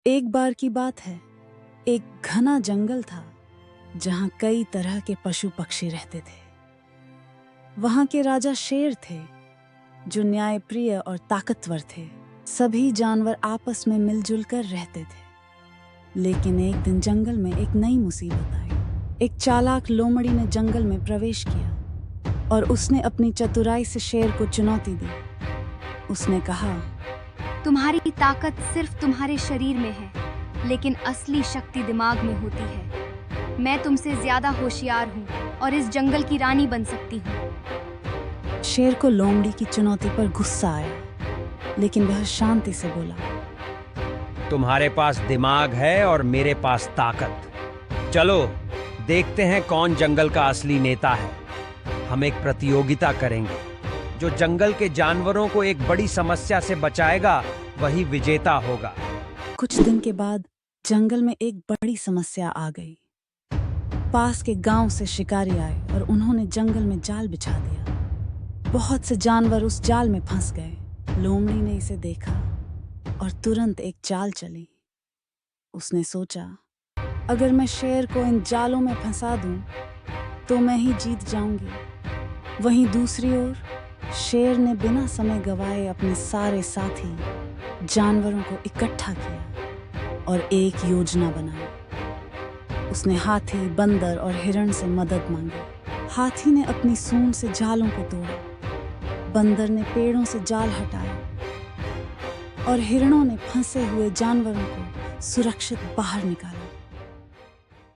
एक बार की बात है, एक घना जंगल था जहां कई तरह के पशु पक्षी रहते थे। वहां के राजा शेर थे जो न्यायप्रिय और ताकतवर थे। सभी जानवर आपस में मिलजुल कर रहते थे। लेकिन एक दिन जंगल में एक नई मुसीबत आई। एक चालाक लोमड़ी ने जंगल में प्रवेश किया और उसने अपनी चतुराई से शेर को चुनौती दी। उसने कहा, तुम्हारी ताकत सिर्फ तुम्हारे शरीर में है, लेकिन असली शक्ति दिमाग में होती है। मैं तुमसे ज्यादा होशियार हूँ और इस जंगल की रानी बन सकती हूँ। शेर को लोमड़ी की चुनौती पर गुस्सा आया, लेकिन वह शांति से बोला, तुम्हारे पास दिमाग है और मेरे पास ताकत। चलो देखते हैं कौन जंगल का असली नेता है। हम एक प्रतियोगिता करेंगे। जो जंगल के जानवरों को एक बड़ी समस्या से बचाएगा वही विजेता होगा। कुछ दिन के बाद जंगल में एक बड़ी समस्या आ गई। पास के गांव से शिकारी आए और उन्होंने जंगल में जाल बिछा दिया। बहुत से जानवर उस जाल में फंस गए। लोमड़ी ने इसे देखा और तुरंत एक चाल चली। उसने सोचा, अगर मैं शेर को इन जालों में फंसा दूं, तो मैं ही जीत जाऊंगी। वहीं दूसरी ओर शेर ने बिना समय गवाए अपने सारे साथी जानवरों को इकट्ठा किया और एक योजना बनाई। उसने हाथी, बंदर और हिरण से मदद मांगी। हाथी ने अपनी सूंड से जालों को तोड़ा, बंदर ने पेड़ों से जाल हटाया और हिरणों ने फंसे हुए जानवरों को सुरक्षित बाहर निकाला।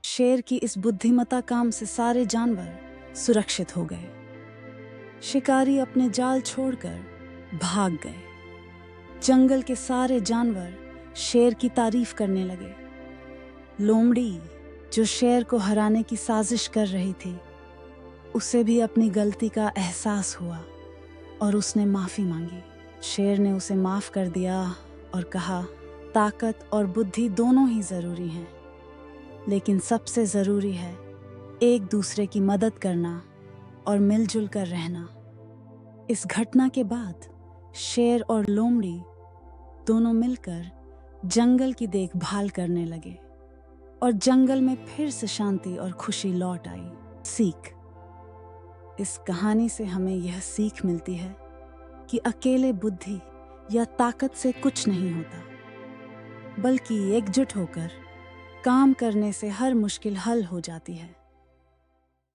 शेर की इस बुद्धिमता काम से सारे जानवर सुरक्षित हो गए। शिकारी अपने जाल छोड़कर भाग गए। जंगल के सारे जानवर शेर की तारीफ करने लगे। लोमड़ी, जो शेर को हराने की साजिश कर रही थी, उसे भी अपनी गलती का एहसास हुआ और उसने माफी मांगी। शेर ने उसे माफ कर दिया और कहा, ताकत और बुद्धि दोनों ही जरूरी हैं, लेकिन सबसे जरूरी है एक दूसरे की मदद करना और मिलजुल कर रहना। इस घटना के बाद शेर और लोमड़ी दोनों मिलकर जंगल की देखभाल करने लगे और जंगल में फिर से शांति और खुशी लौट आई। सीख: इस कहानी से हमें यह सीख मिलती है कि अकेले बुद्धि या ताकत से कुछ नहीं होता, बल्कि एकजुट होकर काम करने से हर मुश्किल हल हो जाती है।